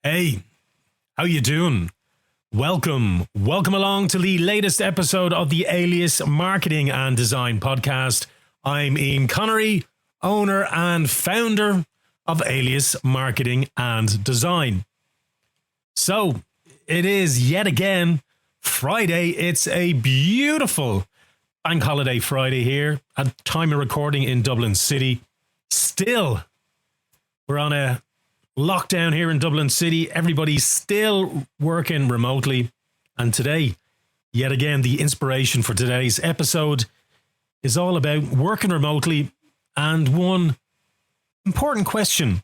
Hey, how you doing? Welcome along to the latest episode of the Alias Marketing and Design Podcast. I'm Ian Connery, owner and founder of Alias Marketing and Design. So, it is yet again Friday. It's a beautiful bank holiday Friday here at time of recording in Dublin City. Still, we're on a lockdown here in Dublin City. Everybody's still working remotely. And today, yet again, the inspiration for today's episode is all about working remotely and one important question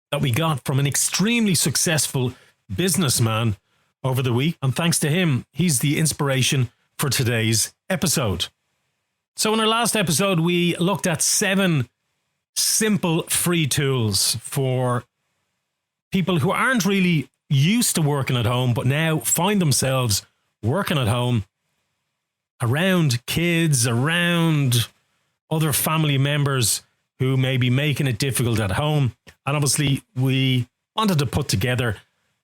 that we got from an extremely successful businessman over the week. And thanks to him, he's the inspiration for today's episode. So in our last episode, we looked at 7 simple free tools for people who aren't really used to working at home, but now find themselves working at home around kids, around other family members who may be making it difficult at home. And obviously, we wanted to put together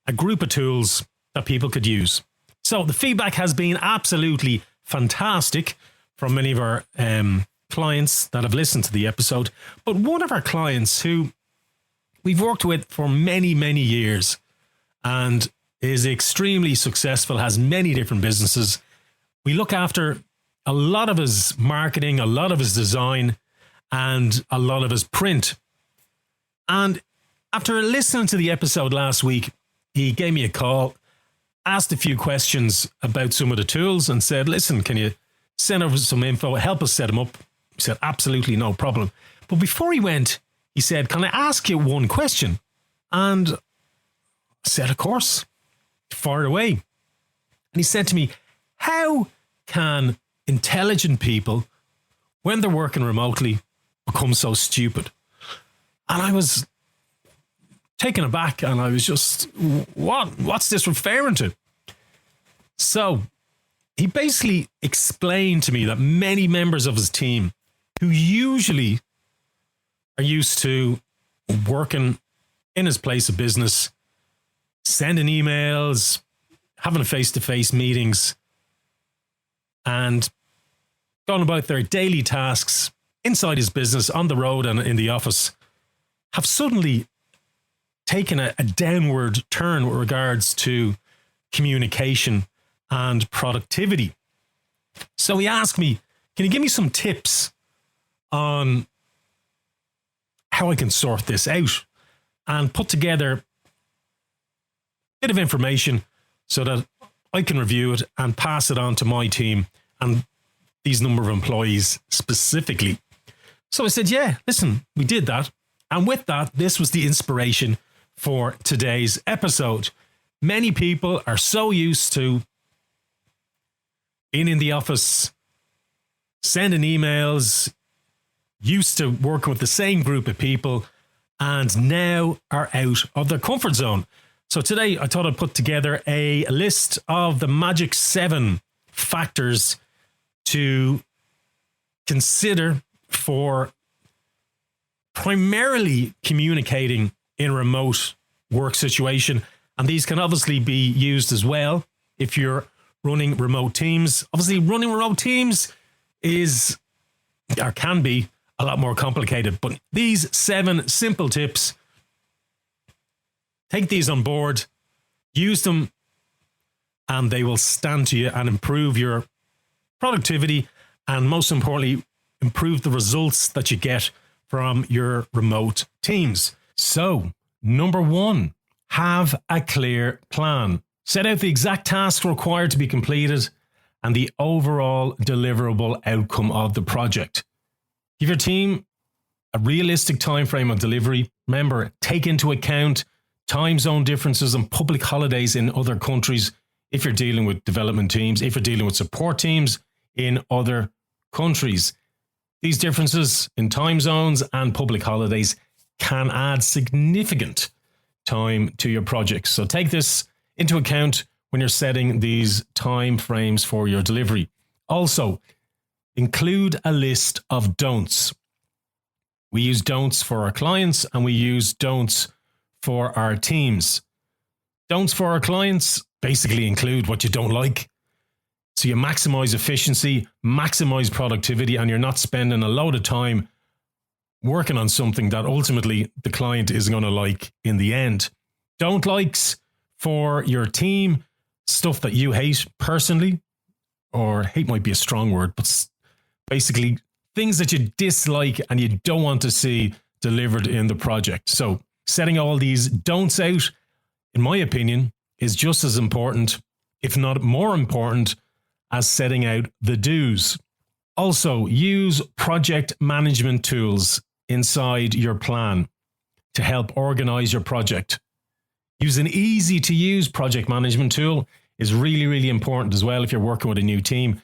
a group of tools that people could use. So the feedback has been absolutely fantastic from many of our clients that have listened to the episode. But one of our clients who we've worked with for many, many years and is extremely successful, has many different businesses. We look after a lot of his marketing, a lot of his design, and a lot of his print. And after listening to the episode last week, he gave me a call, asked a few questions about some of the tools and said, listen, can you send over some info, help us set them up? He said, absolutely no problem. But before he went, he said, can I ask you one question? And I said, of course, fire away. And he said to me, how can intelligent people, when they're working remotely, become so stupid? And I was taken aback and I was just, what's this referring to? So he basically explained to me that many members of his team who usually are used to working in his place of business, sending emails, having face-to-face meetings, and going about their daily tasks inside his business, on the road and in the office, have suddenly taken a downward turn with regards to communication and productivity. So he asked me, can you give me some tips on how I can sort this out and put together a bit of information so that I can review it and pass it on to my team and these number of employees specifically. So I said, yeah, listen, we did that. And with that, this was the inspiration for today's episode. Many people are so used to being in the office, sending emails, used to working with the same group of people, and now are out of their comfort zone. So today I thought I'd put together a list of the magic 7 factors to consider for primarily communicating in a remote work situation. And these can obviously be used as well if you're running remote teams. Obviously, running remote teams is, or can be, a lot more complicated. But these 7 simple tips, take these on board, use them, and they will stand to you and improve your productivity and, most importantly, improve the results that you get from your remote teams. So, number 1, have a clear plan. Set out the exact tasks required to be completed and the overall deliverable outcome of the project. Give your team a realistic time frame of delivery. Remember, take into account time zone differences and public holidays in other countries if you're dealing with development teams, if you're dealing with support teams in other countries. These differences in time zones and public holidays can add significant time to your projects. So take this into account when you're setting these time frames for your delivery. Also, include a list of don'ts. We use don'ts for our clients and we use don'ts for our teams. Don'ts for our clients basically include what you don't like. So you maximize efficiency, maximize productivity, and you're not spending a load of time working on something that ultimately the client isn't going to like in the end. Don't likes for your team, stuff that you hate personally, or hate might be a strong word, but basically things that you dislike and you don't want to see delivered in the project. So setting all these don'ts out, in my opinion, is just as important, if not more important, as setting out the do's. Also, use project management tools inside your plan to help organize your project. Use an easy to use project management tool is really, really important as well if you're working with a new team.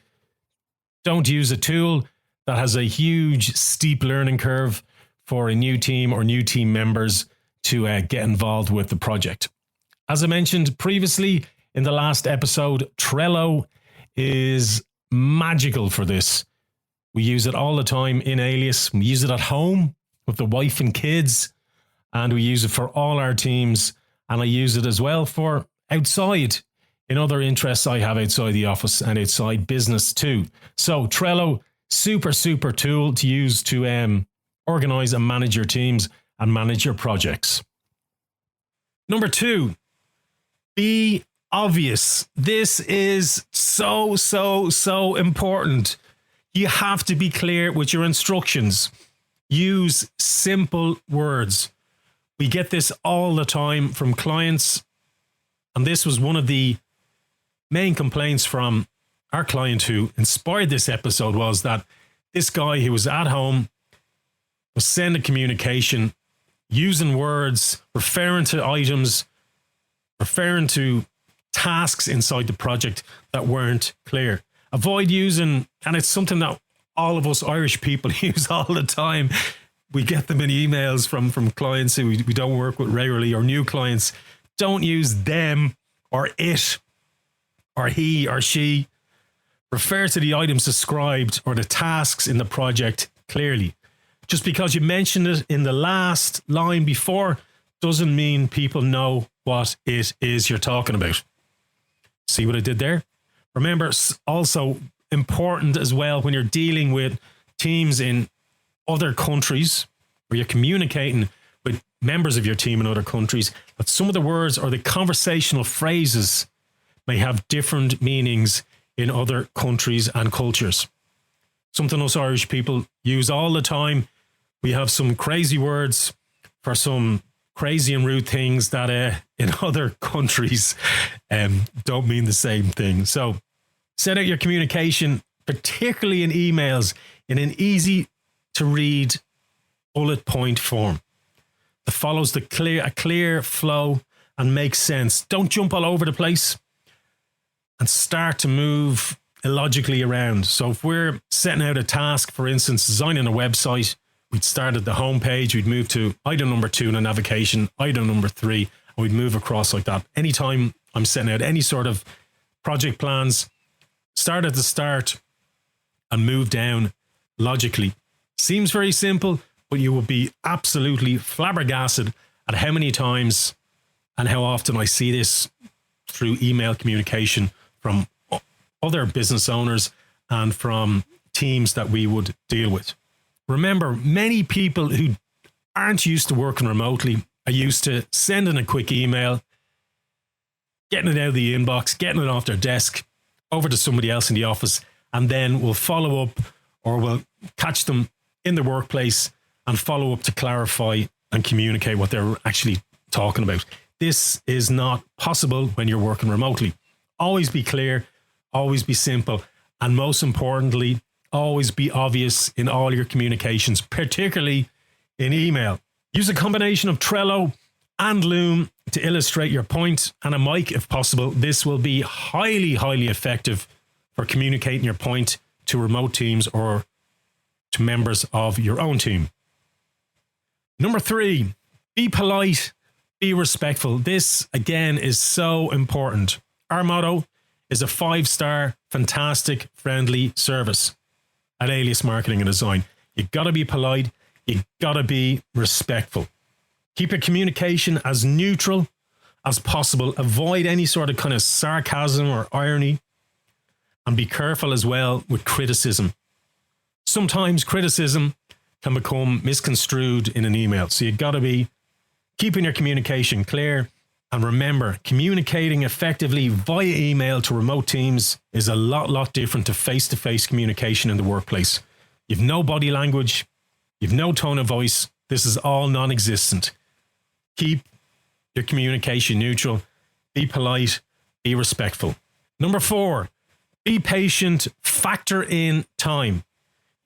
Don't use a tool that has a huge steep learning curve for a new team or new team members to get involved with the project. As I mentioned previously in the last episode, Trello is magical for this. We use it all the time in Alias. We use it at home with the wife and kids, and we use it for all our teams. And I use it as well for outside in other interests I have outside the office and outside business too. So Trello, super tool to use to organize and manage your teams and manage your projects. Number 2, be obvious. This is so important. You have to be clear with your instructions. Use simple words. We get this all the time from clients, and this was one of the main complaints from our client who inspired this episode, was that this guy who was at home was sending communication, using words, referring to items, referring to tasks inside the project that weren't clear. Avoid using, and it's something that all of us Irish people use all the time. We get them in emails from clients who we don't work with regularly, or new clients. Don't use them or it or he or she. Refer to the items described or the tasks in the project clearly. Just because you mentioned it in the last line before doesn't mean people know what it is you're talking about. See what I did there? Remember, also important as well when you're dealing with teams in other countries, or you're communicating with members of your team in other countries, that some of the words or the conversational phrases may have different meanings in other countries and cultures. Something us Irish people use all the time. We have some crazy words for some crazy and rude things that in other countries don't mean the same thing. So set out your communication, particularly in emails, in an easy to read bullet point form that follows a clear flow and makes sense. Don't jump all over the place and start to move illogically around. So if we're setting out a task, for instance, designing a website, we'd start at the home page, we'd move to item number 2 in the navigation, item number 3, and we'd move across like that. Anytime I'm setting out any sort of project plans, start at the start and move down logically. Seems very simple, but you will be absolutely flabbergasted at how many times and how often I see this through email communication from other business owners and from teams that we would deal with. Remember, many people who aren't used to working remotely are used to sending a quick email, getting it out of the inbox, getting it off their desk, over to somebody else in the office, and then we'll follow up, or we'll catch them in the workplace and follow up to clarify and communicate what they're actually talking about. This is not possible when you're working remotely. Always be clear, always be simple, and most importantly, always be obvious in all your communications, particularly in email. Use a combination of Trello and Loom to illustrate your point, and a mic if possible. This will be highly effective for communicating your point to remote teams or to members of your own team. Number 3, be polite, be respectful. This, again, is so important. Our motto is a 5-star, fantastic, friendly service at Alias Marketing and Design. You got to be polite. You got to be respectful. Keep your communication as neutral as possible. Avoid any sort of kind of sarcasm or irony, and be careful as well with criticism. Sometimes criticism can become misconstrued in an email. So you've got to be keeping your communication clear. And remember, communicating effectively via email to remote teams is a lot different to face-to-face communication in the workplace. You've no body language, you've no tone of voice. This is all non-existent. Keep your communication neutral, be polite, be respectful. Number 4, be patient, factor in time.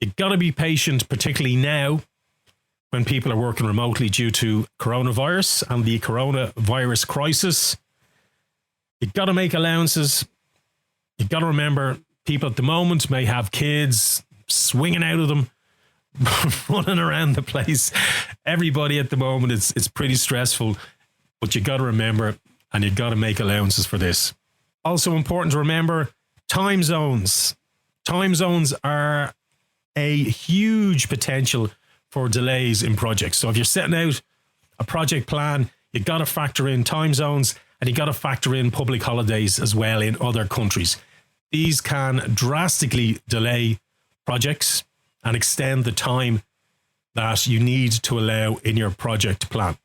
You've got to be patient, particularly now when people are working remotely due to coronavirus and the coronavirus crisis. You've got to make allowances. You've got to remember, people at the moment may have kids swinging out of them, running around the place. Everybody at the moment, it's pretty stressful, but you got to remember, and you've got to make allowances for this. Also important to remember, time zones. Time zones are a huge potential for delays in projects. So if you're setting out a project plan, you've got to factor in time zones, and you've got to factor in public holidays as well in other countries. These can drastically delay projects and extend the time that you need to allow in your project plan.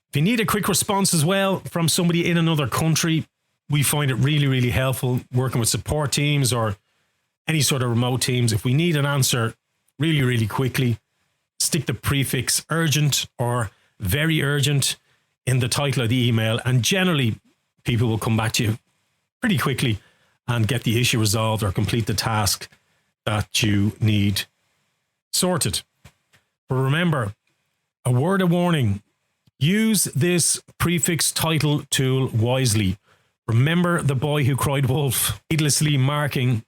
If you need a quick response as well from somebody in another country, we find it really helpful working with support teams or any sort of remote teams. If we need an answer really quickly, stick the prefix urgent or very urgent in the title of the email, and generally people will come back to you pretty quickly and get the issue resolved or complete the task that you need sorted. But remember, a word of warning, use this prefix title tool wisely. Remember the boy who cried wolf. Needlessly marking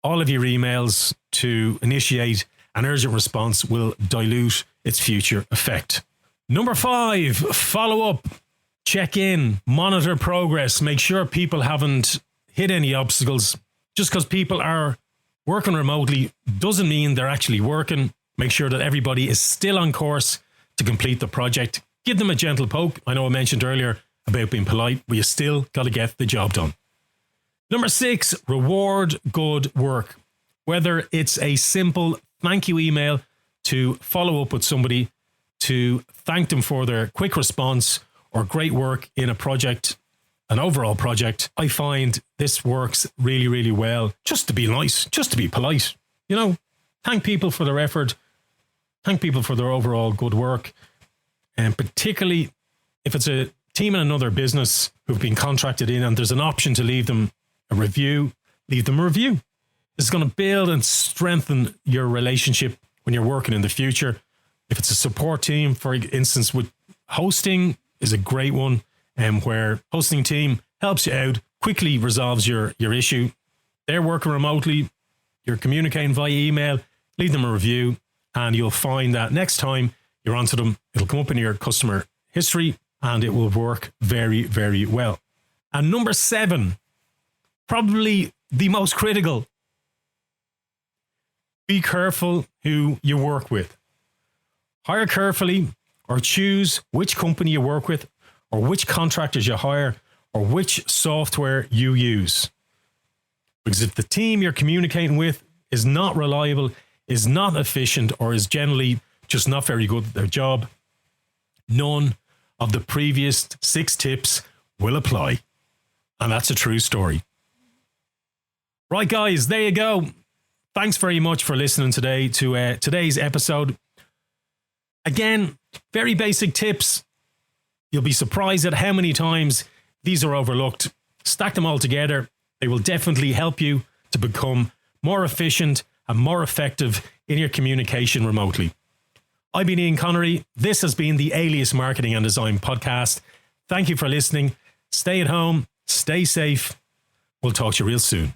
all of your emails to initiate an urgent response will dilute its future effect. Number 5, follow up, check in, monitor progress, make sure people haven't hit any obstacles. Just because people are working remotely doesn't mean they're actually working. Make sure that everybody is still on course to complete the project. Give them a gentle poke. I know I mentioned earlier about being polite, but you still got to get the job done. Number 6, reward good work. Whether it's a simple thank you email to follow up with somebody, to thank them for their quick response or great work in a project, an overall project, I find this works really well. Just to be nice, just to be polite. You know, thank people for their effort, thank people for their overall good work. And particularly if it's a team in another business who've been contracted in and there's an option to leave them a review, leave them a review. It's going to build and strengthen your relationship when you're working in the future. If it's a support team, for instance, with hosting is a great one, where hosting team helps you out, quickly resolves your issue. They're working remotely, you're communicating via email, leave them a review, and you'll find that next time you're onto them, it'll come up in your customer history and it will work very well. And number 7, probably the most critical, be careful who you work with. Hire carefully, or choose which company you work with, or which contractors you hire, or which software you use. Because if the team you're communicating with is not reliable, is not efficient, or is generally just not very good at their job, none of the previous 6 tips will apply. And that's a true story. Right, guys, there you go. Thanks very much for listening today to today's episode. Again, very basic tips. You'll be surprised at how many times these are overlooked. Stack them all together. They will definitely help you to become more efficient and more effective in your communication remotely. I've been Ian Connery. This has been the Alias Marketing and Design Podcast. Thank you for listening. Stay at home. Stay safe. We'll talk to you real soon.